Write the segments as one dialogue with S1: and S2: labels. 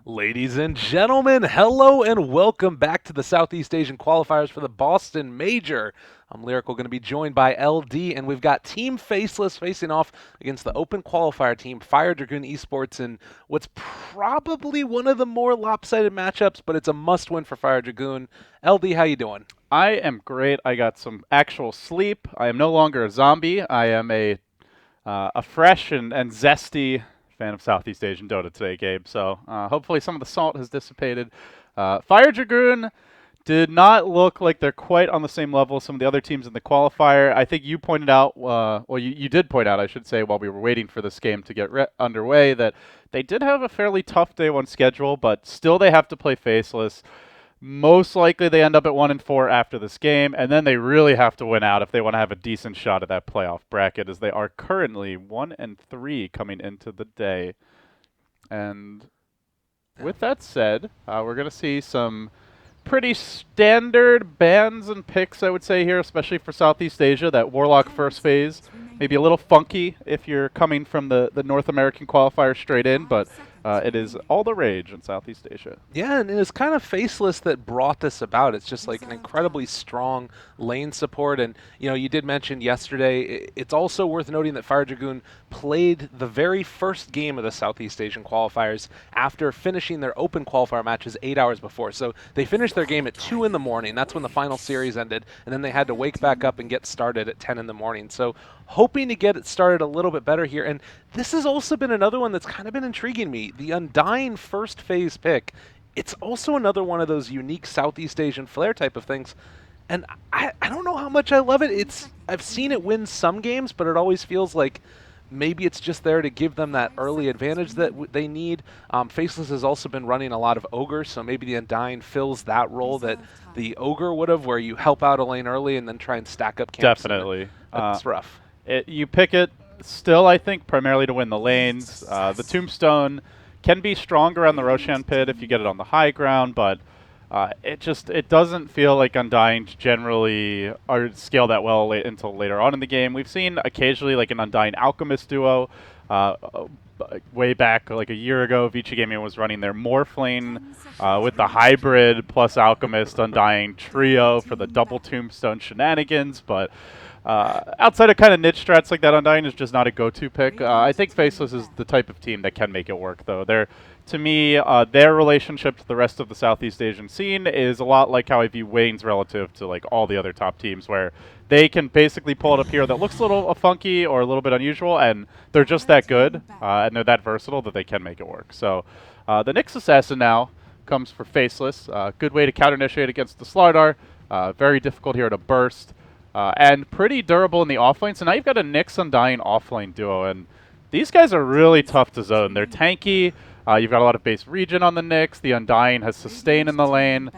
S1: Ladies and gentlemen, hello and welcome back to the Southeast Asian Qualifiers for the Boston Major. I'm Lyrical, going to be joined by LD, and we've got Team Faceless facing off against the Open Qualifier team, Fire Dragoon Esports, in what's probably one of the more lopsided matchups, but it's a must-win for Fire Dragoon. LD, how you doing?
S2: I am great. I got some actual sleep. I am no longer a zombie. I am a fresh and zesty fan of Southeast Asian Dota today, Gabe. So hopefully some of the salt has dissipated. Fire Dragoon did not look like they're quite on the same level as some of the other teams in the qualifier. I think you pointed out, you did point out, I should say, while we were waiting for this game to get underway, that they did have a fairly tough day one schedule, but still they have to play Faceless. Most likely they end up at 1-4 after this game, and then they really have to win out if they want to have a decent shot at that playoff bracket, as they are currently 1-3 coming into the day. And with that said, we're going to see some pretty standard bans and picks, I would say, here, especially for Southeast Asia. That Warlock first phase, maybe a little funky if you're coming from the North American qualifier straight in, but it is all the rage in Southeast Asia.
S1: Yeah, and it's kind of Faceless that brought this about. It's just like an incredibly strong lane support. And, you did mention yesterday, it's also worth noting that Fire Dragoon played the very first game of the Southeast Asian qualifiers after finishing their open qualifier matches 8 hours before. So they finished their game at 2 in the morning. That's when the final series ended. And then they had to wake back up and get started at 10 in the morning. So hoping to get it started a little bit better here. And this has also been another one that's kind of been intriguing me. The Undying first phase pick, it's also another one of those unique Southeast Asian flair type of things. And I don't know how much I love it. I've seen it win some games, but it always feels like maybe it's just there to give them that early advantage that they need. Faceless has also been running a lot of Ogre, so maybe the Undying fills that role that the Ogre would have, where you help out a lane early and then try and stack up camps.
S2: Definitely.
S1: That's rough.
S2: You pick it still, I think, primarily to win the lanes. The Tombstone can be stronger on the Roshan pit if you get it on the high ground, but it doesn't feel like Undying generally are scale that well until later on in the game. We've seen occasionally like an Undying Alchemist duo. Way back like a year ago, Vici Gaming was running their Morph lane with the hybrid plus Alchemist Undying trio for the double Tombstone shenanigans, but outside of kind of niche strats like that, Undying is just not a go-to pick. I think Faceless is the type of team that can make it work, though. To me, their relationship to the rest of the Southeast Asian scene is a lot like how I view Wayne's relative to like all the other top teams, where they can basically pull it up here that looks a little funky or a little bit unusual, and they're just that good, and they're that versatile that they can make it work. So the Nyx Assassin now comes for Faceless. Good way to counter-initiate against the Slardar. Very difficult here to burst. And pretty durable in the offlane. So now you've got a Nyx Undying offlane duo, and these guys are really tough to zone. They're tanky. You've got a lot of base regen on the Nyx. The Undying has sustain in the lane.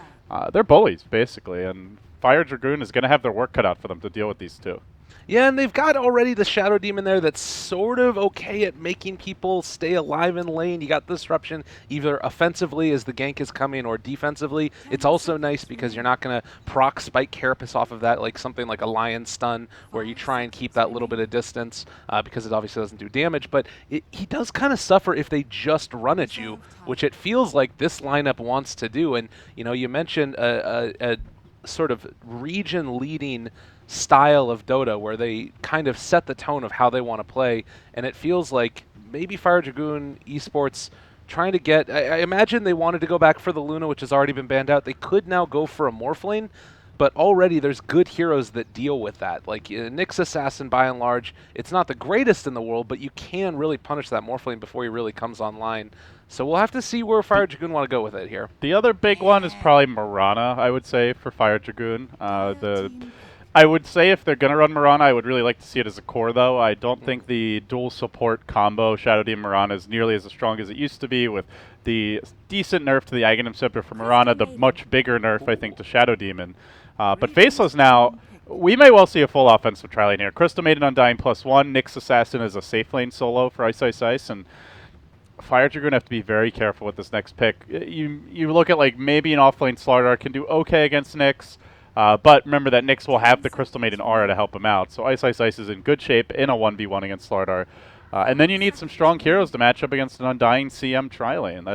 S2: They're bullies, basically, and Fire Dragoon is going to have their work cut out for them to deal with these two.
S1: Yeah, and they've got already the Shadow Demon there that's sort of okay at making people stay alive in lane. You got Disruption either offensively as the gank is coming or defensively. It's also nice because you're not going to proc Spike Carapace off of that like something like a Lion Stun where you try and keep that little bit of distance because it obviously doesn't do damage. But he does kind of suffer if they just run at you, which it feels like this lineup wants to do. And, you mentioned a sort of region-leading style of Dota where they kind of set the tone of how they want to play, and it feels like maybe Fire Dragoon Esports trying to get... I imagine they wanted to go back for the Luna, which has already been banned out. They could now go for a Morphlane, but already there's good heroes that deal with that. Like Nyx Assassin, by and large, it's not the greatest in the world, but you can really punish that Morphlane before he really comes online. So we'll have to see where Fire Dragoon want to go with it here.
S2: The other big one is probably Mirana, I would say, for Fire Dragoon. I would say if they're going to run Mirana, I would really like to see it as a core, though. I don't think the dual support combo Shadow Demon Mirana is nearly as strong as it used to be, with the decent nerf to the Aghanim Scepter for Mirana, the much bigger nerf, I think, to Shadow Demon. But Faceless now, we may well see a full offensive tri lane here. Crystal Maiden Undying +1, Nyx Assassin is a safe lane solo for Ice Ice Ice, and Fire Dragoon have to be very careful with this next pick. You look at like maybe an offlane Slardar can do okay against Nyx, but remember that Nyx will have the Crystal Maiden aura to help him out. So Ice Ice Ice is in good shape in a 1v1 against Slardar. And then you need some strong heroes to match up against an Undying CM tri lane.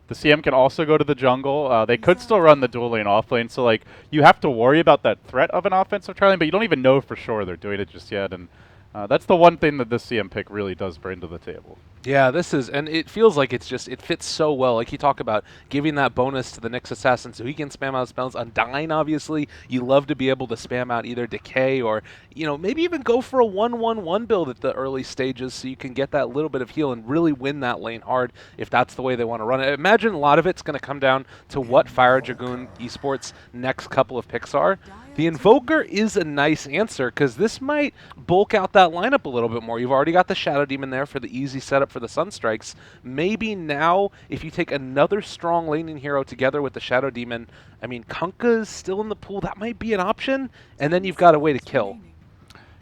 S2: The CM can also go to the jungle. They could still run the dual lane off lane, so like you have to worry about that threat of an offensive tri lane, but you don't even know for sure they're doing it just yet. And that's the one thing that this CM pick really does bring to the table.
S1: Yeah, this is, and it feels like it fits so well. Like you talk about giving that bonus to the Nyx Assassin so he can spam out spells. Undying, obviously, you love to be able to spam out either Decay or, maybe even go for a 1-1-1 build at the early stages so you can get that little bit of heal and really win that lane hard if that's the way they want to run it. I imagine a lot of it's going to come down to what Fire Dragoon Esports' next couple of picks are. The Invoker is a nice answer because this might bulk out that lineup a little bit more. You've already got the Shadow Demon there for the easy setup for the Sunstrikes. Maybe now, if you take another strong laning hero together with the Shadow Demon, I mean, Kunkka's still in the pool. That might be an option. And then you've got a way to kill.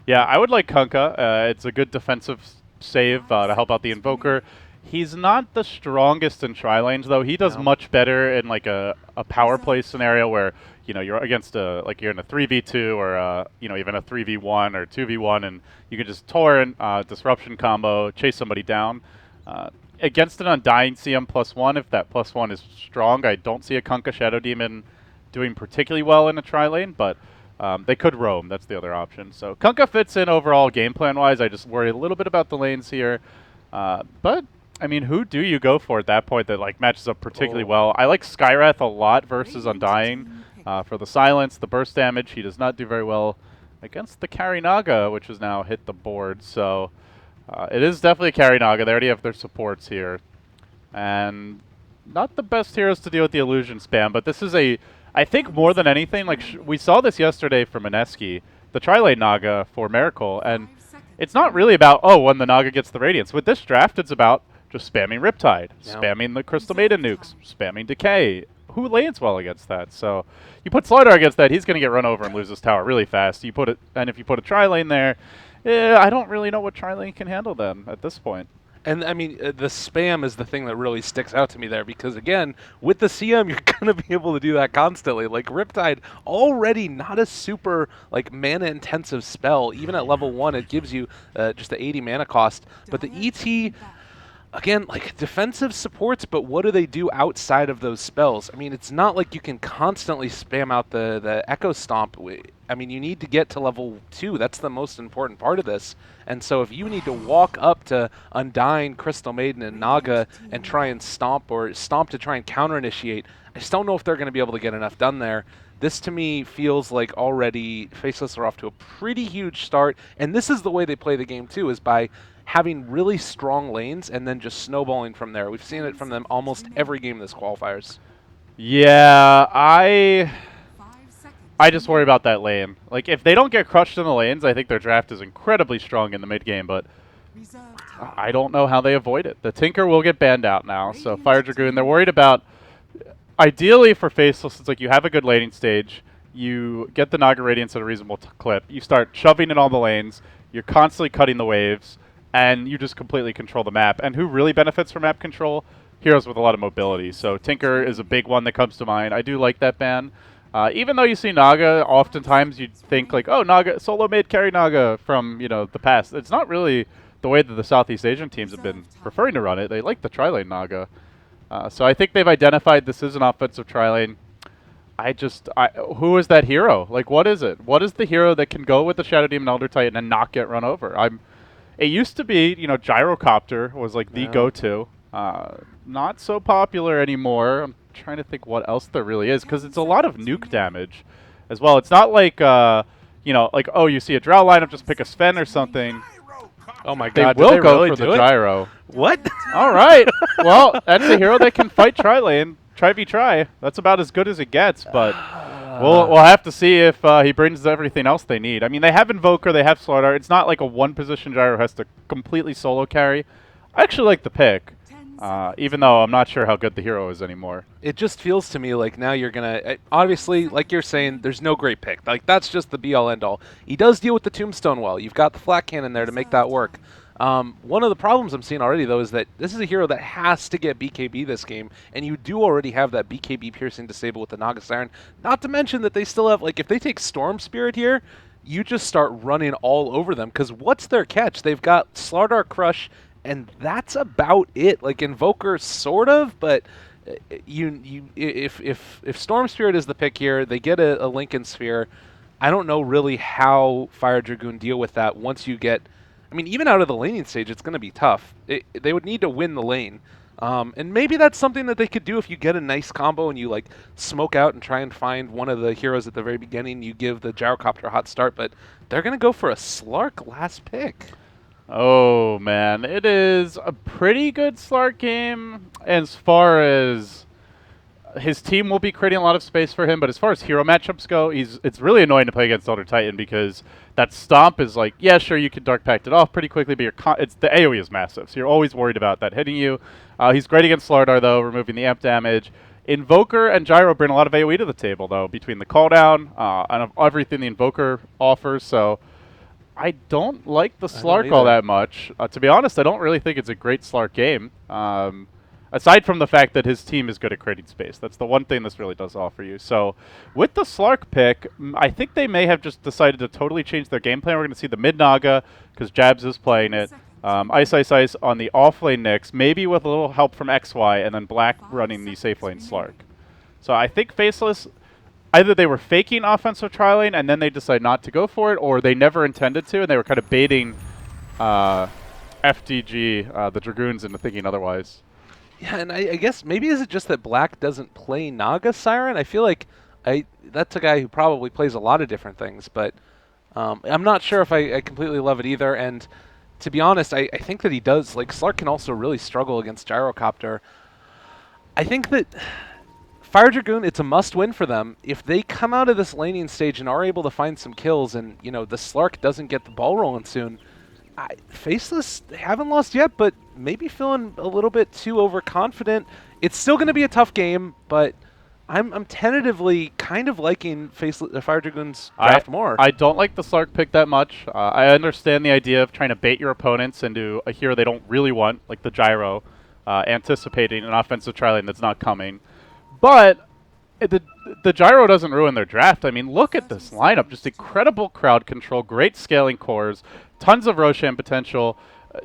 S2: Yeah, I would like Kunkka. It's a good defensive save to help out the Invoker. He's not the strongest in tri-lanes, though. He does much better in like a power play scenario where you're against you're in a 3v2 or even a 3v1 or 2v1, and you can just torrent disruption combo, chase somebody down. Against an Undying CM +1, if that +1 is strong, I don't see a Kunkka Shadow Demon doing particularly well in a tri-lane, but they could roam. That's the other option. So Kunkka fits in overall game plan-wise. I just worry a little bit about the lanes here. But, I mean, who do you go for at that point that matches up particularly well? I like Skywrath a lot versus Undying for the silence, the burst damage. He does not do very well against the Carry Naga, which has now hit the board. So it is definitely a Carry Naga. They already have their supports here. And not the best heroes to deal with the illusion spam, but this is I think more than anything, we saw this yesterday from Mineski, the Tri-Lane Naga for Miracle, and it's not really about, when the Naga gets the Radiance. With this draft, it's about just spamming Riptide, spamming the Crystal Maiden nukes, spamming Decay. Who lanes well against that? So you put Slardar against that, he's going to get run over and lose his tower really fast. And if you put a Tri-Lane there, I don't really know what Tri-Lane can handle then at this point.
S1: And, I mean, the spam is the thing that really sticks out to me there because, again, with the CM, you're going to be able to do that constantly. Like, Riptide, already not a super, mana-intensive spell. Even at level 1, it gives you just the 80 mana cost. But the ET, again, defensive supports, but what do they do outside of those spells? I mean, it's not like you can constantly spam out the Echo Stomp. I mean, you need to get to level 2. That's the most important part of this. And so if you need to walk up to Undying, Crystal Maiden, and Naga and try and stomp to try and counter-initiate, I just don't know if they're going to be able to get enough done there. This, to me, feels like already Faceless are off to a pretty huge start. And this is the way they play the game, too, is by having really strong lanes and then just snowballing from there. We've seen it from them almost every game this qualifiers.
S2: Yeah, I just worry about that lane. If they don't get crushed in the lanes, I think their draft is incredibly strong in the mid game, but I don't know how they avoid it. The Tinker will get banned out now, so Fire Dragoon, they're worried about, ideally for Faceless, it's you have a good laning stage, you get the Naga Radiance at a reasonable clip, you start shoving in all the lanes, you're constantly cutting the waves, and you just completely control the map. And who really benefits from map control? Heroes with a lot of mobility. So Tinker is a big one that comes to mind. I do like that ban. Even though you see Naga, oftentimes you'd think Naga, solo mid carry Naga from, the past. It's not really the way that the Southeast Asian teams have been preferring to run it. They like the tri-lane Naga. So I think they've identified this is an offensive tri-lane. Who is that hero? What is it? What is the hero that can go with the Shadow Demon Elder Titan and not get run over? It used to be, Gyrocopter was the go-to. Not so popular anymore. I'm trying to think what else there really is, because it's a lot of nuke damage as well. It's not you see a Drow lineup, just pick a Sven or something.
S1: Oh my god,
S2: they will go
S1: really
S2: for the Gyro.
S1: What?
S2: All right. Well, that's a hero that can fight tri-lane. Try. That's about as good as it gets, but we'll have to see if he brings everything else they need. I mean, they have Invoker, they have Slardar. It's not like a one-position Gyro has to completely solo carry. I actually like the pick. Even though I'm not sure how good the hero is anymore.
S1: It just feels to me like now you're going to... Obviously, like you're saying, there's no great pick. That's just the be-all, end-all. He does deal with the Tombstone well. You've got the Flat Cannon there to make that work. One of the problems I'm seeing already, though, is that this is a hero that has to get BKB this game, and you do already have that BKB piercing disable with the Naga Siren. Not to mention that they still have... if they take Storm Spirit here, you just start running all over them, because what's their catch? They've got Slardar Crush, and that's about it. Invoker, sort of, but If Storm Spirit is the pick here, they get a Lincoln Sphere. I don't know really how Fire Dragoon deal with that once you get. I mean, even out of the laning stage, it's going to be tough. They would need to win the lane. And maybe that's something that they could do if you get a nice combo and you like smoke out and try and find one of the heroes at the very beginning. You give the Gyrocopter a hot start, but they're going to go for a Slark last pick.
S2: Oh, man. It is a pretty good Slark game as far as his team will be creating a lot of space for him, but as far as hero matchups go, it's really annoying to play against Elder Titan because that Stomp is like, yeah, sure, you can Dark Pact it off pretty quickly, but it's the AoE is massive, so you're always worried about that hitting you. He's great against Slardar, though, removing the amp damage. Invoker and Gyro bring a lot of AoE to the table, though, between the cooldown and of everything the Invoker offers, so I don't like the Slark all that much. To be honest, I don't really think it's a great Slark game. Aside from the fact that his team is good at creating space. That's the one thing this really does offer you. So with the Slark pick, I think they may have just decided to totally change their game plan. We're going to see the mid Naga, because Jabs is playing it. Ice Ice Ice on the offlane Nyx, maybe with a little help from XY, and then Black running the safe lane Slark. So I think Faceless, either they were faking offensive trialing and then they decided not to go for it, or they never intended to, and they were kind of baiting FDG, the Dragoons, into thinking otherwise.
S1: Yeah, and I guess maybe is it just that Black doesn't play Naga Siren? I feel like that's a guy who probably plays a lot of different things, but I'm not sure if I completely love it either. And to be honest, I think that he does. Like, Slark can also really struggle against Gyrocopter. I think that Fire Dragoon, it's a must-win for them. If they come out of this laning stage and are able to find some kills and, you know, the Slark doesn't get the ball rolling soon, Faceless, they haven't lost yet, but maybe feeling a little bit too overconfident. It's still going to be a tough game, but I'm tentatively kind of liking Fire Dragoon's draft more.
S2: I don't like the Slark pick that much. I understand the idea of trying to bait your opponents into a hero they don't really want, like the Gyro, anticipating an offensive trialing that's not coming. But the Gyro doesn't ruin their draft. I mean, look at this lineup. Just incredible crowd control, great scaling cores, tons of Roshan potential.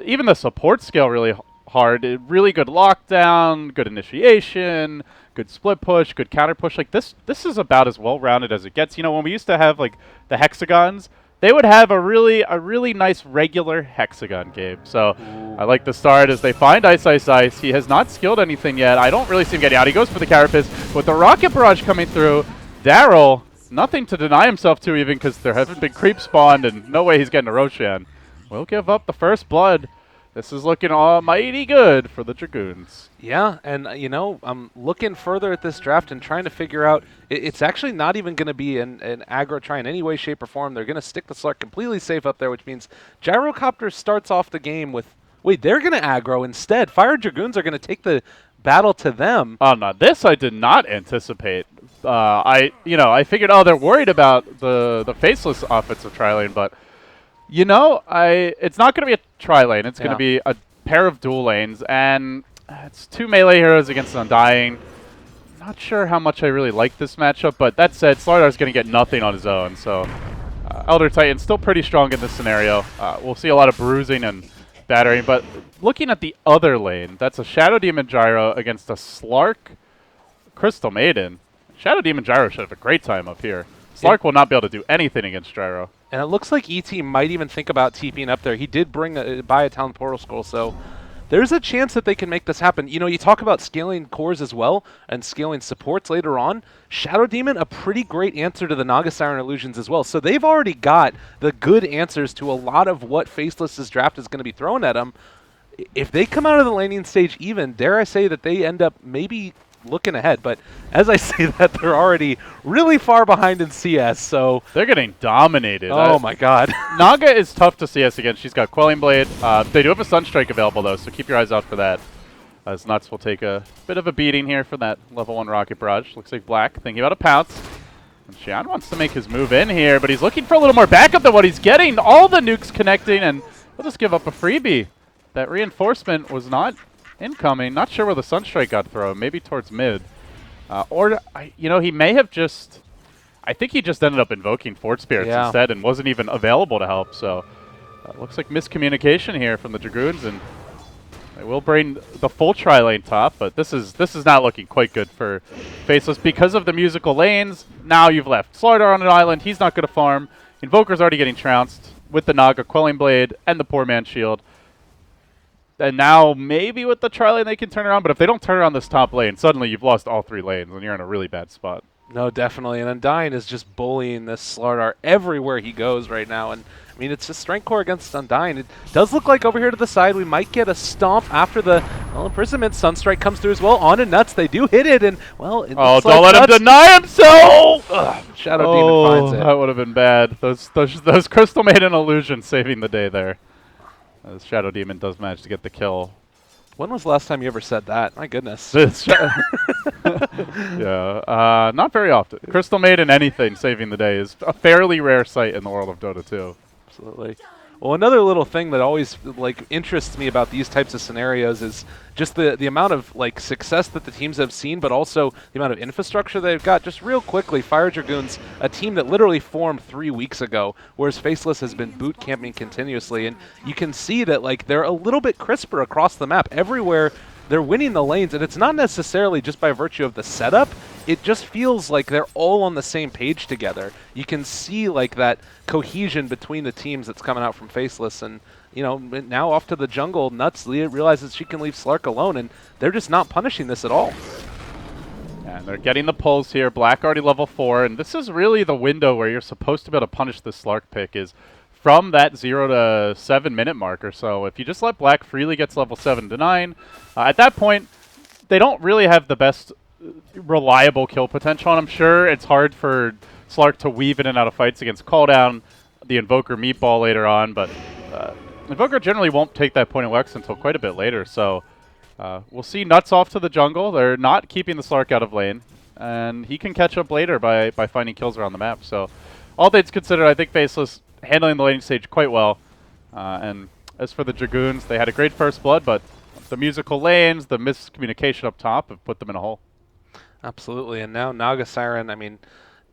S2: Even the support scale really hard. Really good lockdown, good initiation, good split push, good counter push. Like this is about as well-rounded as it gets. You know, when we used to have like the hexagons, they would have a really nice regular hexagon game. So I like the start as they find Ice Ice Ice. He has not skilled anything yet. I don't really see him getting out. He goes for the Carapace with the Rocket Barrage coming through. Daryl, nothing to deny himself to even because there haven't been creep spawned and no way he's getting a Roshan. Will give up the first blood. This is looking almighty good for the Dragoons.
S1: Yeah, and you know, I'm looking further at this draft and trying to figure out, it's actually not even going to be an aggro try in any way, shape, or form. They're going to stick the Slark completely safe up there, which means Gyrocopter starts off the game with, wait, they're going to aggro instead. Fire Dragoons are going to take the battle to them.
S2: Oh, no, this I did not anticipate. I figured, they're worried about the Faceless offensive tri-lane, but you know, it's not going to be a tri-lane. It's going to be a pair of dual lanes, and it's two melee heroes against an Undying. Not sure how much I really like this matchup, but that said, Slardar's going to get nothing on his own, so Elder Titan's still pretty strong in this scenario. We'll see a lot of bruising and battering, but looking at the other lane, that's a Shadow Demon Gyro against a Slark Crystal Maiden. Shadow Demon Gyro should have a great time up here. Slark will not be able to do anything against Gyro.
S1: And it looks like ET might even think about TPing up there. He did buy a Talon Portal Scroll, so there's a chance that they can make this happen. You know, you talk about scaling cores as well and scaling supports later on. Shadow Demon, a pretty great answer to the Naga Siren Illusions as well. So they've already got the good answers to a lot of what Faceless's draft is going to be thrown at them. If they come out of the laning stage even, dare I say that they end up maybe looking ahead, but as I say that, they're already really far behind in CS, so
S2: they're getting dominated.
S1: Oh my god.
S2: Naga is tough to CS against. She's got Quelling Blade. They do have a Sunstrike available though, so keep your eyes out for that. As Nuts will take a bit of a beating here from that level 1 Rocket Barrage. Looks like Black thinking about a pounce. And Xian wants to make his move in here, but he's looking for a little more backup than what he's getting. All the nukes connecting, and he'll just give up a freebie. That reinforcement was not incoming. Not sure where the Sunstrike got thrown. Maybe towards mid. He may have just... I think he just ended up invoking Fort Spirits instead and wasn't even available to help. So looks like miscommunication here from the Dragoons. And They will bring the full tri-lane top, but this is not looking quite good for Faceless because of the musical lanes. Now you've left Slardar on an island. He's not going to farm. Invoker's already getting trounced with the Naga Quelling Blade and the Poor Man's Shield. And now maybe with the tri-lane they can turn around, but if they don't turn around this top lane, suddenly you've lost all 3 lanes and you're in a really bad spot.
S1: No, definitely. And Undyne is just bullying this Slardar everywhere he goes right now. And I mean, it's just strength core against Undyne. It does look like over here to the side we might get a stomp after the imprisonment. Sunstrike comes through as well. On to Nuts. They do hit it, and well, it
S2: oh,
S1: looks
S2: don't
S1: like
S2: let
S1: Nuts
S2: him deny himself!
S1: Shadow Demon finds it.
S2: That would have been bad. Those Crystal Maiden illusions saving the day there. As Shadow Demon does manage to get the kill.
S1: When was the last time you ever said that? My goodness.
S2: Yeah, not very often. Crystal Maiden anything saving the day is a fairly rare sight in the world of Dota 2.
S1: Absolutely. Well, another little thing that always interests me about these types of scenarios is just the amount of success that the teams have seen, but also the amount of infrastructure they've got. Just real quickly, Fire Dragoons, a team that literally formed 3 weeks ago, whereas Faceless has been boot camping continuously, and you can see that they're a little bit crisper across the map. Everywhere they're winning the lanes, and it's not necessarily just by virtue of the setup. It just feels like they're all on the same page together. You can see that cohesion between the teams that's coming out from Faceless, and now off to the jungle, Nuts realizes she can leave Slark alone, and they're just not punishing this at all.
S2: And they're getting the pulls here. Black already level 4, and this is really the window where you're supposed to be able to punish this Slark pick is from that 0 to 7 minute mark or so. If you just let Black freely gets level 7 to 9, at that point, they don't really have the best reliable kill potential, and I'm sure it's hard for Slark to weave in and out of fights against Calldown, the Invoker Meatball later on, but Invoker generally won't take that point of Lex until quite a bit later, so we'll see Nuts off to the jungle. They're not keeping the Slark out of lane, and he can catch up later by finding kills around the map. So all things considered, I think Faceless handling the laning stage quite well. And as for the Dragoons, they had a great first blood, but the musical lanes, the miscommunication up top have put them in a hole.
S1: Absolutely, and now Naga Siren, I mean,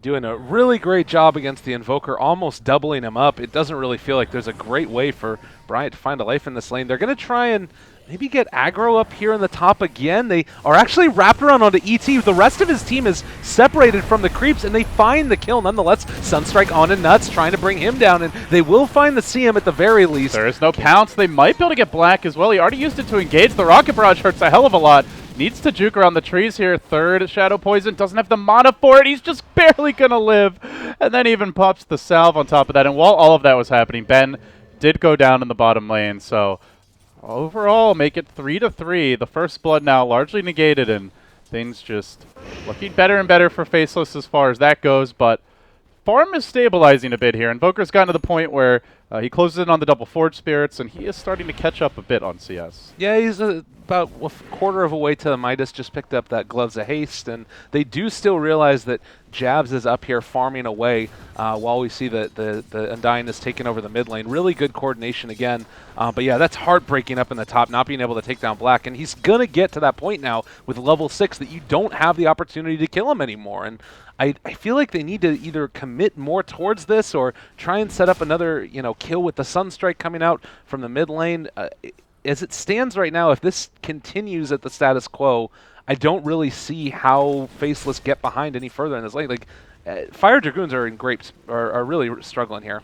S1: doing a really great job against the Invoker, almost doubling him up. It doesn't really feel like there's a great way for Bryant to find a life in this lane. They're going to try and maybe get aggro up here in the top again. They are actually wrapped around onto ET. The rest of his team is separated from the creeps, and they find the kill nonetheless. Sunstrike on to Nuts, trying to bring him down, and they will find the CM at the very least.
S2: There is no pounce. They might be able to get Black as well. He already used it to engage. The Rocket Barrage hurts a hell of a lot. Needs to juke around the trees here. Third Shadow Poison. Doesn't have the mana for it. He's just barely going to live. And then even pops the salve on top of that. And while all of that was happening, Ben did go down in the bottom lane. So overall, make it 3-3. The first blood now largely negated, and things just looking better and better for Faceless as far as that goes. But farm is stabilizing a bit here. Invoker's gotten to the point where he closes in on the double Forge Spirits, and he is starting to catch up a bit on CS.
S1: Yeah, he's about a quarter of a way to the Midas, just picked up that Gloves of Haste, and they do still realize that Jabs is up here farming away while we see that the Undyne is taking over the mid lane. Really good coordination again. But yeah, that's heartbreaking up in the top, not being able to take down Black. And he's going to get to that point now with level 6 that you don't have the opportunity to kill him anymore. And I feel like they need to either commit more towards this or try and set up another kill with the Sunstrike coming out from the mid lane. As it stands right now, if this continues at the status quo, I don't really see how Faceless get behind any further in this lane. Fire Dragoons are are really struggling here.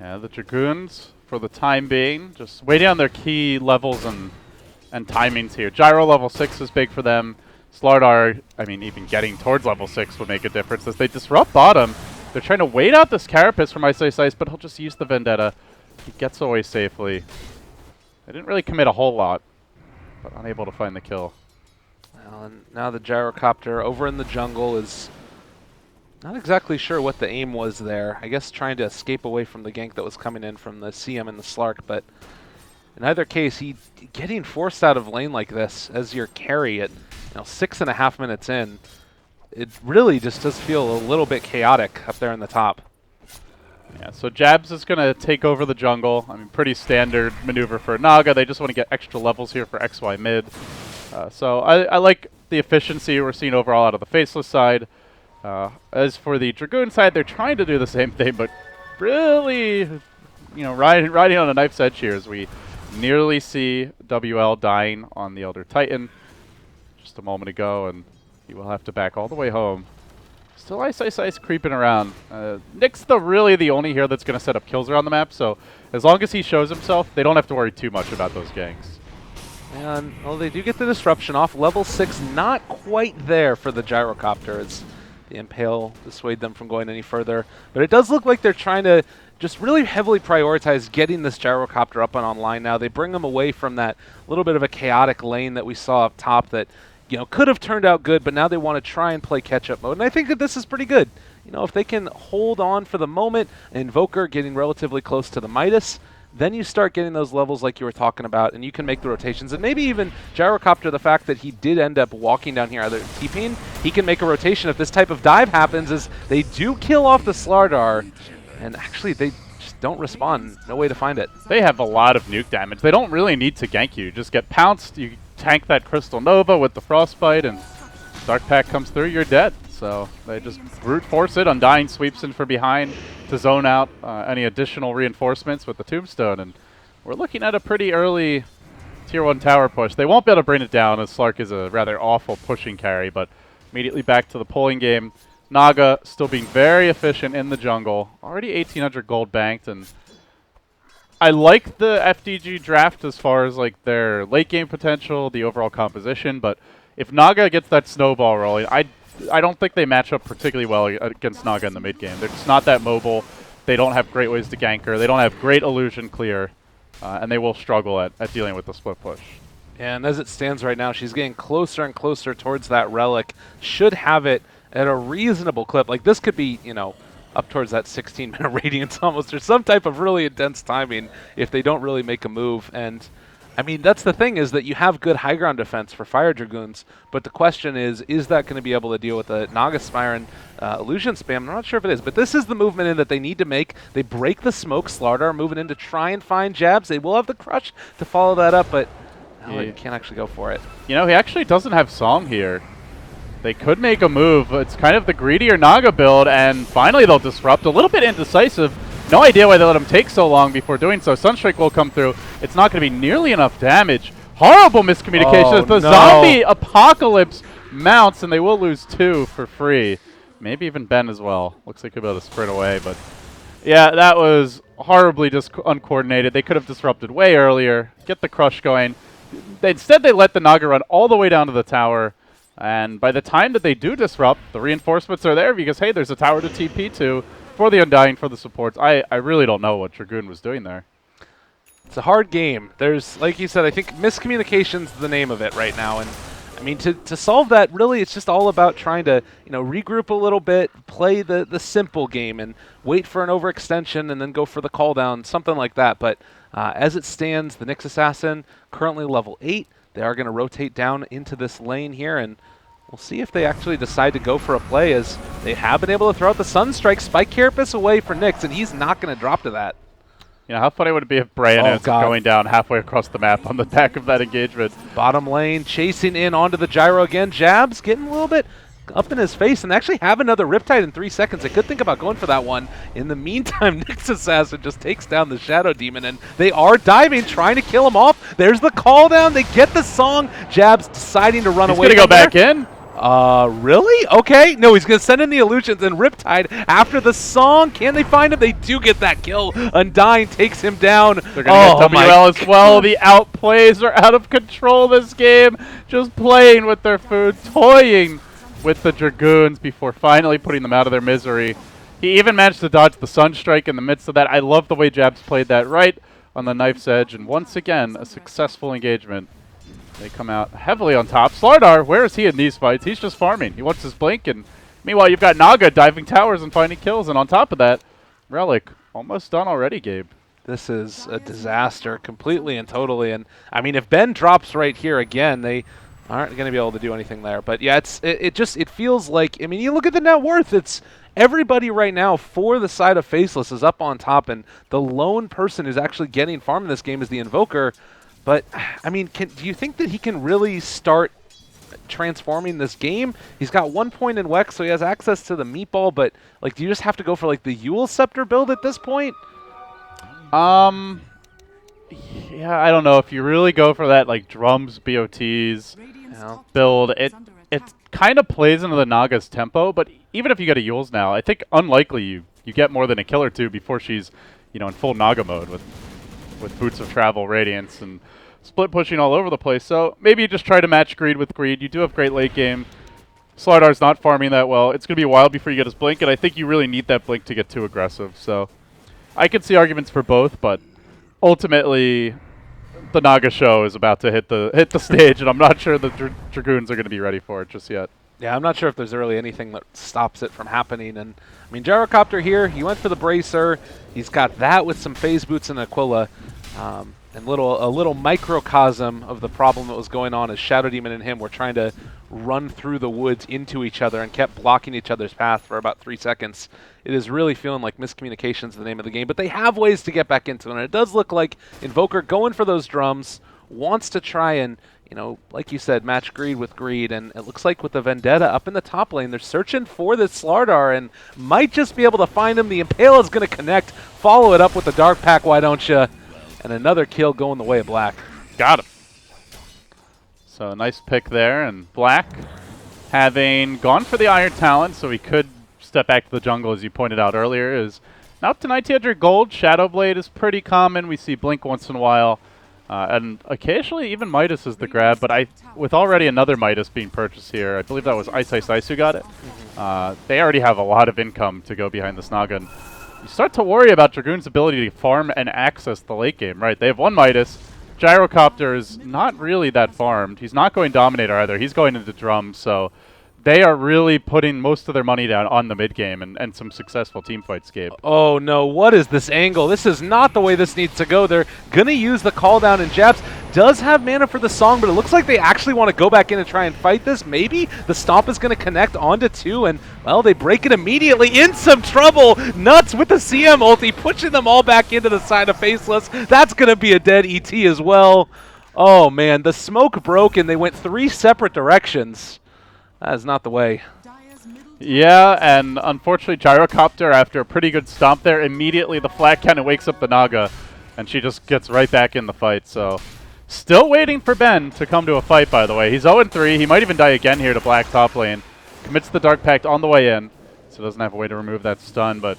S2: Yeah, the Dragoons, for the time being, just waiting on their key levels and timings here. Gyro level 6 is big for them. Slardar, I mean, even getting towards level 6 would make a difference as they disrupt bottom. They're trying to wait out this Carapace from Ice, but he'll just use the Vendetta. He gets away safely. They didn't really commit a whole lot, but unable to find the kill.
S1: Well, and now the Gyrocopter over in the jungle is not exactly sure what the aim was there. I guess trying to escape away from the gank that was coming in from the CM and the Slark, but in either case, he getting forced out of lane like this as your carry at 6.5 minutes in, it really just does feel a little bit chaotic up there in the top.
S2: Yeah, so Jabs is going to take over the jungle. I mean, pretty standard maneuver for Naga. They just want to get extra levels here for XY mid. So I like the efficiency we're seeing overall out of the Faceless side. As for the Dragoon side, they're trying to do the same thing, but really, riding on a knife's edge here as we nearly see WL dying on the Elder Titan just a moment ago, and he will have to back all the way home. Still Ice creeping around. Nick's really the only hero that's going to set up kills around the map, so as long as he shows himself, they don't have to worry too much about those ganks.
S1: And, well, they do get the disruption off. Level 6 not quite there for the gyrocopter as the Impale dissuade them from going any further. But it does look like they're trying to just really heavily prioritize getting this gyrocopter up and online now. They bring them away from that little bit of a chaotic lane that we saw up top that, you know, could have turned out good, but now they want to try and play catch-up mode. And I think that this is pretty good. You know, if they can hold on for the moment, Invoker getting relatively close to the Midas, then you start getting those levels like you were talking about, and you can make the rotations. And maybe even Gyrocopter, the fact that he did end up walking down here, either TPing, he can make a rotation if this type of dive happens, is they do kill off the Slardar, and actually they just don't respond. No way to find it.
S2: They have a lot of nuke damage. They don't really need to gank you. Just get pounced, you tank that Crystal Nova with the Frostbite, and Dark Pack comes through, you're dead. So they just brute force it. Undying sweeps in from behind to zone out any additional reinforcements with the Tombstone. And we're looking at a pretty early Tier 1 tower push. They won't be able to bring it down as Slark is a rather awful pushing carry, but immediately back to the pulling game. Naga still being very efficient in the jungle. Already 1,800 gold banked, and I like the FDG draft as far as like their late game potential, the overall composition, but if Naga gets that snowball rolling, I don't think they match up particularly well against Naga in the mid game. They're just not that mobile. They don't have great ways to gank her. They don't have great illusion clear, and they will struggle at dealing with the split push.
S1: And as it stands right now, she's getting closer and closer towards that relic. Should have it at a reasonable clip. Like this could be, you know, up towards that 16-minute radiance almost, or some type of really intense timing if they don't really make a move. And I mean, that's the thing, is that you have good high ground defense for Fire Dragoons, but the question is that going to be able to deal with the Naga Spire and illusion spam? I'm not sure if it is, but this is the movement in that they need to make. They break the smoke. Slardar moving in to try and find jabs. They will have the crush to follow that up, but they can't actually go for it.
S2: You know, he actually doesn't have Song here. They could make a move. It's kind of the greedier Naga build, and finally they'll disrupt. A little bit indecisive. No idea why they let him take so long before doing so. Sunstrike will come through. It's not going to be nearly enough damage. Horrible miscommunication as the zombie apocalypse mounts, and they will lose 2 for free. Maybe even Ben as well. Looks like he'll be able to sprint away, but yeah, that was horribly uncoordinated. They could have disrupted way earlier, get the crush going. Instead, they let the Naga run all the way down to the tower, and by the time that they do disrupt, the reinforcements are there because, hey, there's a tower to TP to. For the Undying, for the supports, I really don't know what Dragoon was doing there.
S1: It's a hard game. There's, like you said, I think miscommunication's the name of it right now. And I mean, to solve that, really, it's just all about trying to, you know, regroup a little bit, play the simple game, and wait for an overextension, and then go for the call down, something like that. But as it stands, the Nyx Assassin currently level 8. They are going to rotate down into this lane here, and we'll see if they actually decide to go for a play, as they have been able to throw out the Sunstrike. Spike Carapace away for Nyx, and he's not going to drop to that.
S2: You know, how funny would it be if Brian ends up going down halfway across the map on the back of that engagement?
S1: Bottom lane, chasing in onto the gyro again. Jabs getting a little bit up in his face, and they actually have another Riptide in 3 seconds. They could think about going for that one. In the meantime, Nyx Assassin just takes down the Shadow Demon, and they are diving, trying to kill him off. There's the call down. They get the song. Jabs deciding to run away.
S2: He's going to go back in.
S1: Really? Okay. No, he's going to send in the illusions, and Riptide after the song. Can they find him? They do get that kill. Undying takes him down.
S2: They're going to get WL as well. The outplays are out of control this game. Just playing with their food, toying with the Dragoons before finally putting them out of their misery. He even managed to dodge the Sunstrike in the midst of that. I love the way Jabs played that right on the knife's edge, and once again, a successful engagement. They come out heavily on top. Slardar, where is he in these fights? He's just farming. He wants his blink, and meanwhile, you've got Naga diving towers and finding kills, and on top of that, Relic almost done already, Gabe.
S1: This is a disaster, completely and totally. And I mean, if Ben drops right here again, they aren't going to be able to do anything there. But yeah, it feels like, I mean, you look at the net worth, it's everybody right now for the side of Faceless is up on top, and the lone person who's actually getting farm in this game is the Invoker. But, I mean, do you think that he can really start transforming this game? He's got 1 point in Wex, so he has access to the meatball, but, like, do you just have to go for, like, the Yule Scepter build at this point?
S2: Yeah, I don't know if you really go for that like drums, BOTs build. It kind of plays into the Naga's tempo, but even if you get a Yules now, I think unlikely you get more than a kill or two before she's, you know, in full Naga mode with Boots of Travel, Radiance, and split pushing all over the place. So maybe you just try to match greed with greed. You do have great late game. Slardar's not farming that well. It's going to be a while before you get his blink, and I think you really need that blink to get too aggressive. So I could see arguments for both, but ultimately the Naga show is about to hit the stage, and I'm not sure the Dragoons are going to be ready for it just yet.
S1: Yeah, I'm not sure if there's really anything that stops it from happening. And I mean, Gyrocopter here, he went for the Bracer. He's got that with some Phase Boots and Aquila. And a little microcosm of the problem that was going on is Shadow Demon and him were trying to run through the woods into each other and kept blocking each other's path for about 3 seconds. It is really feeling like miscommunication is the name of the game, but they have ways to get back into it. And it does look like Invoker going for those drums, wants to try and, you know, like you said, match greed with greed. And it looks like with the Vendetta up in the top lane, they're searching for this Slardar and might just be able to find him. The Impale is going to connect, follow it up with the Dark Pack, why don't you? And another kill going the way of Black.
S2: Got him. So a nice pick there, and Black having gone for the Iron Talent, so he could step back to the jungle, as you pointed out earlier, is now up to 1900 gold. Shadow Blade is pretty common. We see Blink once in a while. And occasionally even Midas is the grab, but with already another Midas being purchased here, I believe that was Ice Ice Ice who got it. They already have a lot of income to go behind this Naga. And you start to worry about Dragoon's ability to farm and access the late game, right? They have one Midas. Gyrocopter is not really that farmed. He's not going Dominator either. He's going into Drum, so they are really putting most of their money down on the mid game and some successful team fights, Gabe.
S1: Oh no, what is this angle? This is not the way this needs to go. They're going to use the call down, and Jabs does have mana for the song, but it looks like they actually want to go back in and try and fight this. Maybe the Stomp is going to connect onto 2, and, well, they break it immediately. In some trouble. Nuts with the CM ulti, pushing them all back into the side of Faceless. That's going to be a dead ET as well. Oh man, the smoke broke, and they went 3 separate directions. That is not the way.
S2: Yeah, and unfortunately Gyrocopter, after a pretty good stomp there, immediately the flat cannon wakes up the Naga, and she just gets right back in the fight. So still waiting for Ben to come to a fight, by the way. He's 0-3. He might even die again here to Black top lane. Commits the Dark Pact on the way in, so doesn't have a way to remove that stun, but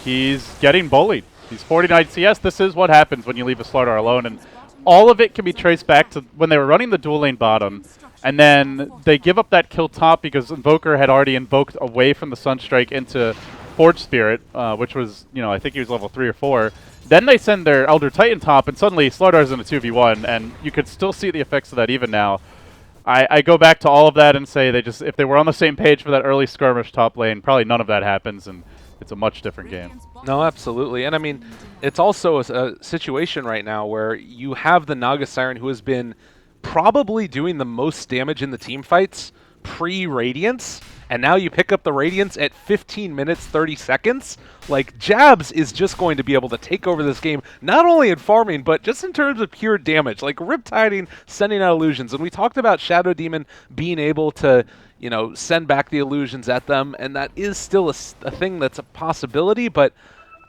S2: he's getting bullied. He's 49 CS. This is what happens when you leave a Slardar alone, and all of it can be traced back to when they were running the dual lane bottom. And then they give up that kill top because Invoker had already invoked away from the Sunstrike into Forge Spirit, which was, you know, I think he was level 3 or 4. Then they send their Elder Titan top, and suddenly Slardar's in a 2v1, and you could still see the effects of that even now. I go back to all of that and say if they were on the same page for that early skirmish top lane, probably none of that happens, and it's a much different game.
S1: No, absolutely. And I mean, it's also a situation right now where you have the Naga Siren who has been probably doing the most damage in the team fights pre-Radiance, and now you pick up the Radiance at 15 minutes 30 seconds. Like, Jabs is just going to be able to take over this game, not only in farming, but just in terms of pure damage, like Riptiding, sending out illusions. And we talked about Shadow Demon being able to, you know, send back the illusions at them, and that is still a thing that's a possibility, but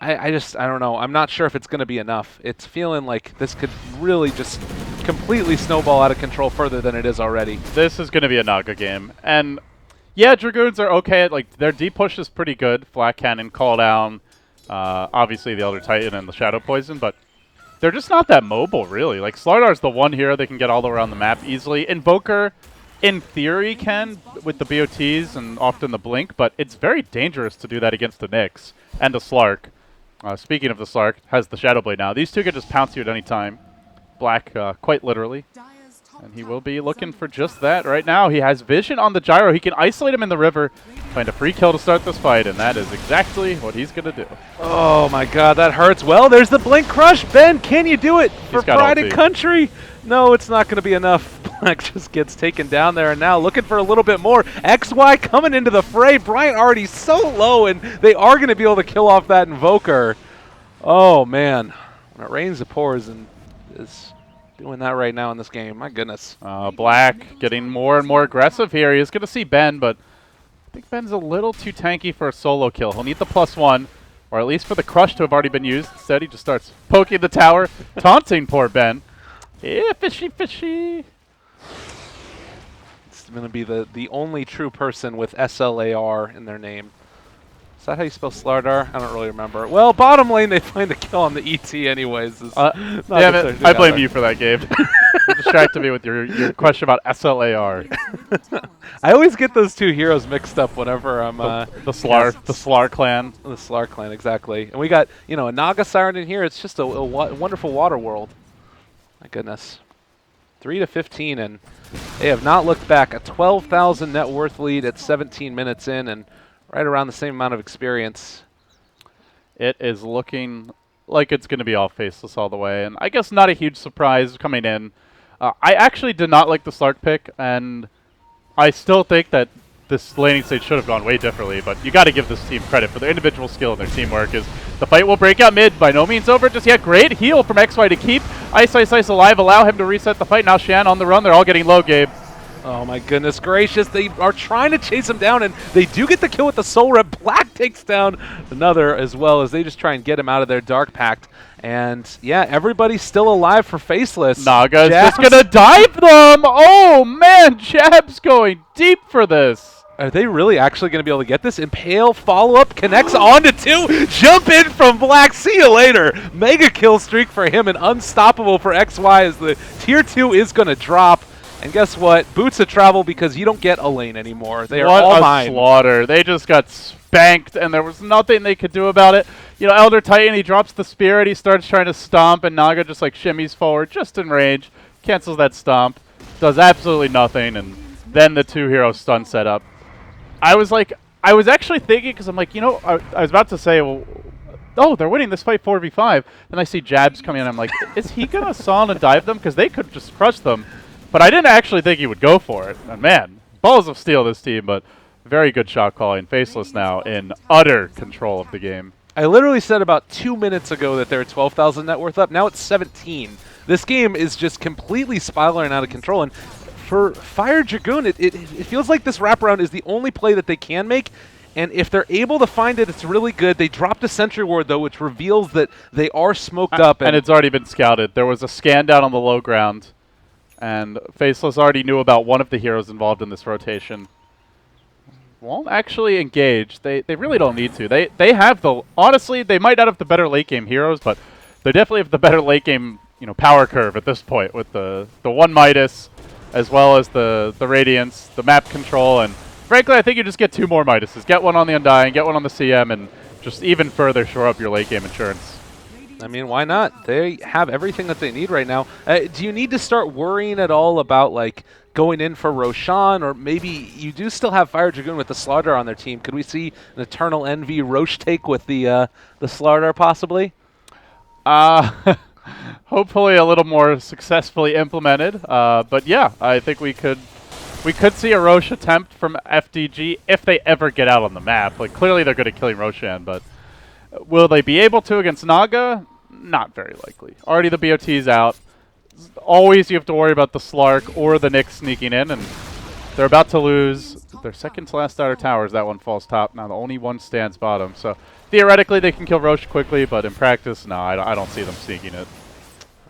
S1: I don't know. I'm not sure if it's going to be enough. It's feeling like this could really just completely snowball out of control further than it is already.
S2: This is going to be a Naga game. And yeah, Dragoons are okay. Like, their deep push is pretty good. Flat Cannon, Call Down, obviously the Elder Titan and the Shadow Poison, but they're just not that mobile, really. Like, Slardar's the one hero that can get all around the map easily. Invoker, in theory, can with the BOTs and often the Blink, but it's very dangerous to do that against the Nyx and a Slark. Speaking of the Slark, has the Shadow Blade now. These two can just pounce you at any time. Black, quite literally. And he will be looking for just that right now. He has vision on the Gyro. He can isolate him in the river, find a free kill to start this fight, and that is exactly what he's going to do.
S1: Oh my god, that hurts. Well, there's the Blink Crush. Ben, can you do it for Pride and Country? No, it's not going to be enough. Black just gets taken down there, and now looking for a little bit more. XY coming into the fray. Bryant already so low, and they are going to be able to kill off that Invoker. Oh man, when it rains it pours, and is doing that right now in this game. My goodness.
S2: Black getting more and more aggressive here. He's going to see Ben, but I think Ben's a little too tanky for a solo kill. He'll need the +1. or at least for the crush to have already been used. Instead, he just starts poking the tower, taunting poor Ben. Yeah, fishy, fishy.
S1: It's going to be the only true person with SLAR in their name. Is that how you spell Slardar? I don't really remember. Well, bottom lane, they find the kill on the ET anyways.
S2: Damn it, I blame you for that, Gabe. You distracted me with your question about SLAR.
S1: I always get those two heroes mixed up whenever I'm...
S2: the Slar clan.
S1: The Slar clan, exactly. And we got, you know, a Naga Siren in here. It's just a wonderful water world. My goodness. 3-15, and they have not looked back. A 12,000 net worth lead at 17 minutes in, and right around the same amount of experience.
S2: It is looking like it's going to be all Faceless all the way, and I guess not a huge surprise coming in. I actually did not like the Slark pick, and I still think that this laning stage should have gone way differently, but you got to give this team credit for their individual skill and their teamwork. As the fight will break out mid, by no means over just yet. Great heal from XY to keep Ice alive, allow him to reset the fight. Now Shan on the run, they're all getting low, Gabe.
S1: Oh my goodness gracious, they are trying to chase him down, and they do get the kill with the Soul Rep. Black takes down another as well as they just try and get him out of their Dark Pact. And yeah, everybody's still alive for Faceless.
S2: Naga's just gonna dive them! Oh man, Jab's going deep for this.
S1: Are they really actually going to be able to get this? Impale follow-up connects onto 2. Jump in from Black. See you later. Mega kill streak for him and unstoppable for XY as the tier 2 is going to drop. And guess what? Boots of travel because you don't get a lane anymore. They are all mine.
S2: What a slaughter. They just got spanked, and there was nothing they could do about it. You know, Elder Titan, he drops the Spirit. He starts trying to stomp, and Naga just, like, shimmies forward just in range. Cancels that stomp. Does absolutely nothing, and then the 2-hero stun setup. I was actually thinking, because I'm like, you know, I was about to say, well, oh, they're winning this fight 4v5. Then I see Jabs coming in, and I'm like, is he going to Son and dive them? Because they could just crush them. But I didn't actually think he would go for it. And man, balls of steel this team, but very good shot calling. Faceless now in utter control of the game.
S1: I literally said about 2 minutes ago that they're 12,000 net worth up. Now it's 17. This game is just completely spiraling out of control. And for Fire Dragoon, it feels like this wraparound is the only play that they can make. And if they're able to find it, it's really good. They dropped a Sentry Ward, though, which reveals that they are smoked up.
S2: And it's already been scouted. There was a scan down on the low ground. And Faceless already knew about one of the heroes involved in this rotation. Won't actually engage. They really don't need to. They have the... Honestly, they might not have the better late game heroes, but they definitely have the better late game, you know, power curve at this point with the 1 Midas, as well as the Radiance, the map control, and frankly, I think you just get 2 more Midases. Get one on the Undying, get one on the CM, and just even further shore up your late game insurance.
S1: I mean, why not? They have everything that they need right now. Do you need to start worrying at all about, like, going in for Roshan, or maybe you do still have Fire Dragoon with the Slardar on their team? Could we see an Eternal Envy Roche take with the Slardar possibly?
S2: Hopefully a little more successfully implemented. But yeah, I think we could see a Roche attempt from FDG if they ever get out on the map. Like, clearly they're good at killing Roshan, but will they be able to against Naga? Not very likely. Already the BOT's out. Always you have to worry about the Slark or the Nyx sneaking in, and they're about to lose their second to last outer towers. That one falls top. Now the only one stands bottom. So theoretically they can kill Roche quickly, but in practice, no, I don't see them sneaking it.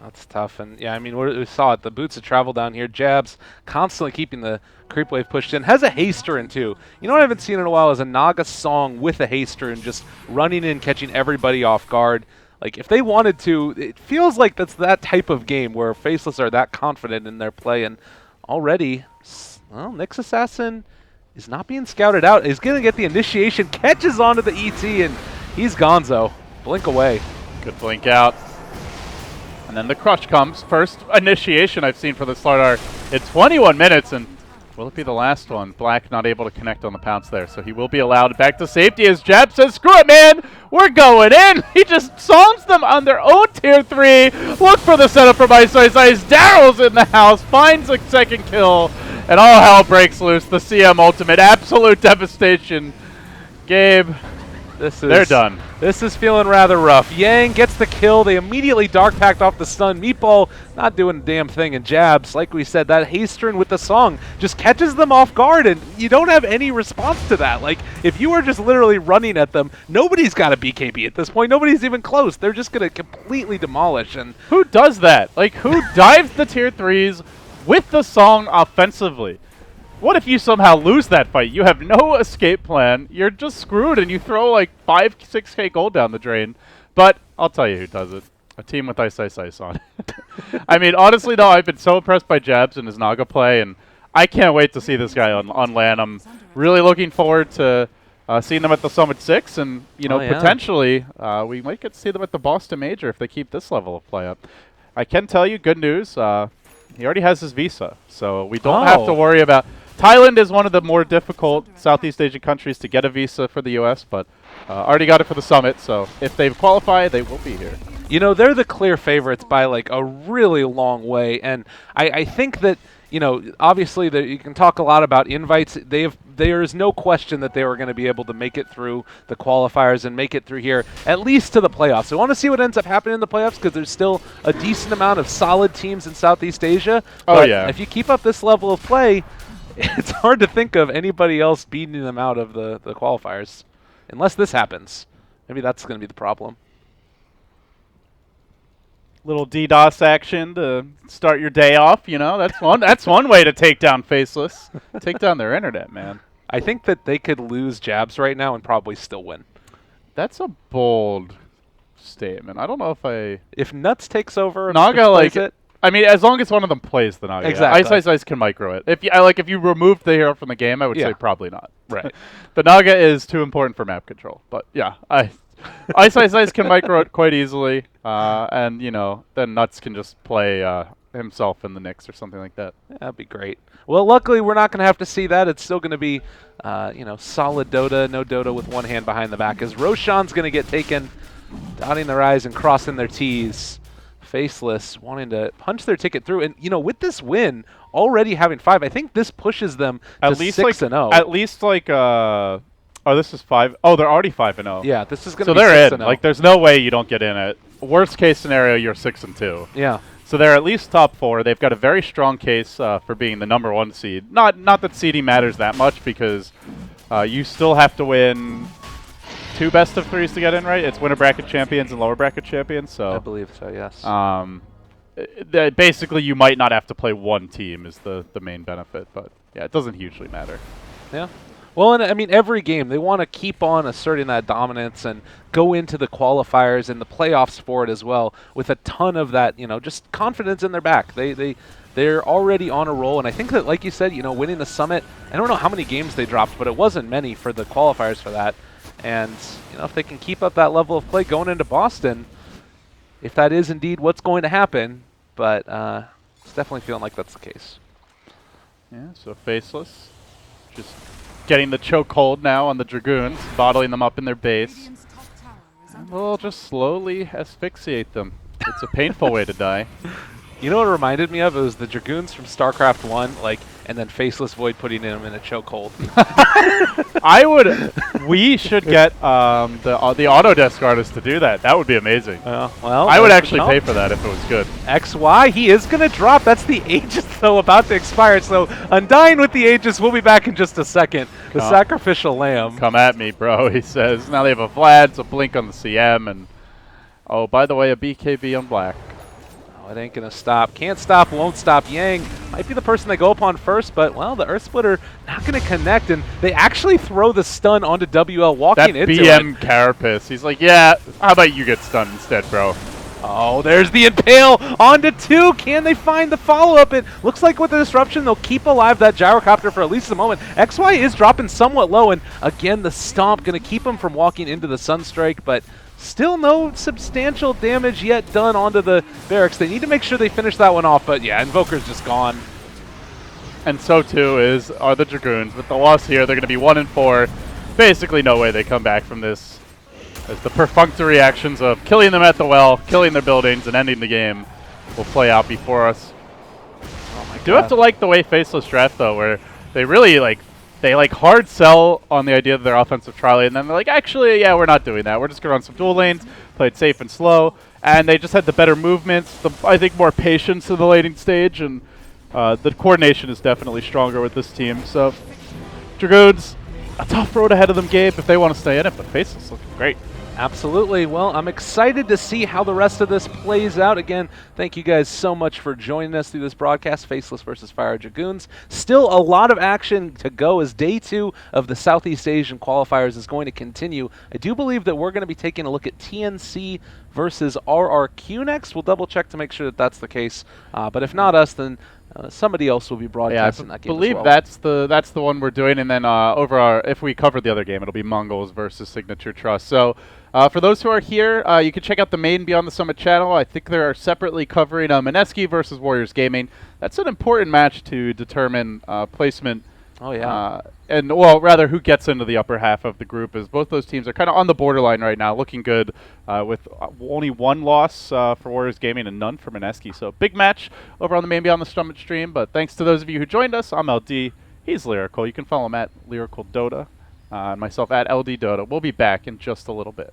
S1: That's tough. And yeah, I mean, we saw it. The Boots of travel down here. Jabs constantly keeping the creep wave pushed in. Has a haster in too. You know what I haven't seen in a while is a Naga song with a haster and just running in, catching everybody off guard. Like, if they wanted to, it feels like that's that type of game where Faceless are that confident in their play. And already, well, Nyx Assassin is not being scouted out. He's going to get the initiation, catches onto the ET, and he's gonzo. Blink away.
S2: Good blink out. And then the crush comes. First initiation I've seen for the Slardar in 21 minutes, and will it be the last one? Black not able to connect on the pounce there, so he will be allowed back to safety as Jab says, screw it, man! We're going in! He just songs them on their own tier 3. Look for the setup from Ice. Daryl's in the house, finds a second kill, and all hell breaks loose. The CM ultimate, absolute devastation. Gabe, They're done.
S1: This is feeling rather rough. Yang gets the kill. They immediately dark packed off the stun. Meatball not doing a damn thing. And Jabs, like we said, that Hastern with the song just catches them off guard, and you don't have any response to that. Like, if you are just literally running at them, nobody's got a BKB at this point. Nobody's even close. They're just going to completely demolish. And
S2: who does that? Like, who dives the tier 3s with the song offensively? What if you somehow lose that fight? You have no escape plan. You're just screwed, and you throw like 5, 6K gold down the drain. But I'll tell you who does it. A team with Ice Ice Ice on it. I mean, honestly, though, I've been so impressed by Jabs and his Naga play, and I can't wait to see this guy on LAN. I'm really looking forward to seeing them at the Summit 6, and, you know, potentially we might get to see them at the Boston Major if they keep this level of play up. I can tell you, good news, he already has his visa, so we don't have to worry about... Thailand is one of the more difficult Southeast Asian countries to get a visa for the U.S., but already got it for the Summit, so if they qualify, they will be here.
S1: You know, they're the clear favorites by, like, a really long way, and I think that, you know, obviously you can talk a lot about invites. There is no question that they were going to be able to make it through the qualifiers and make it through here, at least to the playoffs. So we want to see what ends up happening in the playoffs, because there's still a decent amount of solid teams in Southeast Asia. But if you keep up this level of play, it's hard to think of anybody else beating them out of the qualifiers, unless this happens. Maybe that's going to be the problem.
S2: Little DDoS action to start your day off, you know. That's one way to take down Faceless. Take down their internet, man.
S1: I think that they could lose Jabs right now and probably still win.
S2: That's a bold statement. I don't know
S1: if Nuts takes over and
S2: Naga
S1: plays it.
S2: I mean, as long as one of them plays the Naga.
S1: Exactly.
S2: Ice Ice Ice can micro it. If you removed the hero from the game, I would say probably not.
S1: Right.
S2: The Naga is too important for map control. But yeah, Ice Ice Ice can micro it quite easily, and you know, then Nuts can just play himself in the Nyx or something like that.
S1: Yeah, that'd be great. Well, luckily we're not going to have to see that. It's still going to be, you know, solid Dota, no Dota with one hand behind the back, as Roshan's going to get taken, dotting their I's and crossing their T's. Faceless wanting to punch their ticket through, and you know, with this win already having 5, I think this pushes them to 6-0.
S2: At least like oh, this is 5. Oh, they're already 5-0.
S1: Yeah, this is going to
S2: be 6-0. So they're in. Like, there's no way you don't get in it. Worst case scenario, you're 6-2.
S1: Yeah.
S2: So they're at least top 4. They've got a very strong case for being the #1 seed. Not that seeding matters that much, because you still have to win 2 best of 3s to get in, right? It's winner bracket champions and lower bracket champions. So
S1: I believe so, yes.
S2: Basically, you might not have to play one team is the main benefit, but yeah, it doesn't hugely matter.
S1: Yeah. Well, and I mean, every game, they want to keep on asserting that dominance and go into the qualifiers and the playoffs for it as well, with a ton of that, you know, just confidence in their back. They're already on a roll, and I think that, like you said, you know, winning the Summit, I don't know how many games they dropped, but it wasn't many for the qualifiers for that. And, you know, if they can keep up that level of play going into Boston, if that is indeed what's going to happen, but it's definitely feeling like that's the case.
S2: Yeah, so Faceless just getting the chokehold now on the Dragoons, bottling them up in their base. And we'll just slowly asphyxiate them. It's a painful way to die.
S1: You know what it reminded me of? It was the Dragoons from StarCraft 1, like, and then Faceless Void putting him in a chokehold.
S2: We should get the Autodesk artist to do that. That would be amazing.
S1: Well,
S2: I would actually pay for that if it was good.
S1: XY, he is going to drop. That's the Aegis, though, about to expire. So Undying with the Aegis. We'll be back in just a second. The Sacrificial Lamb.
S2: Come at me, bro, he says. Now they have a Vlad, it's a Blink on the CM, and oh, by the way, a BKB on Black.
S1: It ain't going to stop. Can't stop, won't stop. Yang might be the person they go upon first, but, well, the Earth Splitter not going to connect, and they actually throw the stun onto WL walking into
S2: BM Carapace. He's like, yeah, how about you get stunned instead, bro?
S1: Oh, there's the Impale onto 2. Can they find the follow-up? It looks like with the disruption, they'll keep alive that gyrocopter for at least a moment. XY is dropping somewhat low, and again, the Stomp going to keep him from walking into the Sunstrike, but still no substantial damage yet done onto the barracks. They need to make sure they finish that one off, but yeah, Invoker's just gone.
S2: And so too are the Dragoons. With the loss here, they're going to be 1-4. Basically no way they come back from this, as the perfunctory actions of killing them at the well, killing their buildings, and ending the game will play out before us.
S1: Oh my God.
S2: Do have to like the way Faceless draft, though, where they really, like, they like hard sell on the idea of their offensive trolley, and then they're like, actually, yeah, we're not doing that. We're just gonna run some dual lanes, play it safe and slow, and they just had the better movements, I think more patience in the laning stage, and the coordination is definitely stronger with this team. So Dragoons, a tough road ahead of them, Gabe, if they want to stay in it, but Faceless looking great.
S1: Absolutely. Well, I'm excited to see how the rest of this plays out. Again, thank you guys so much for joining us through this broadcast, Faceless versus Fire Dragoons. Still a lot of action to go as Day 2 of the Southeast Asian Qualifiers is going to continue. I do believe that we're going to be taking a look at TNC versus RRQ next. We'll double check to make sure that that's the case. But if not us, then somebody else will be broadcasting that game as well.
S2: I believe that's the one we're doing, and then if we cover the other game, it'll be Mongols versus sig.trust. So for those who are here, you can check out the main Beyond the Summit channel. I think they are separately covering Mineski versus Warriors Gaming. That's an important match to determine placement.
S1: Oh, yeah.
S2: And, well, rather, who gets into the upper half of the group, as both those teams are kind of on the borderline right now, looking good with only one loss for Warriors Gaming and none for Mineski. So, big match over on the main Beyond the Summit stream. But thanks to those of you who joined us. I'm LD. He's Lyrical. You can follow him at Lyrical Dota and myself at LD Dota. We'll be back in just a little bit.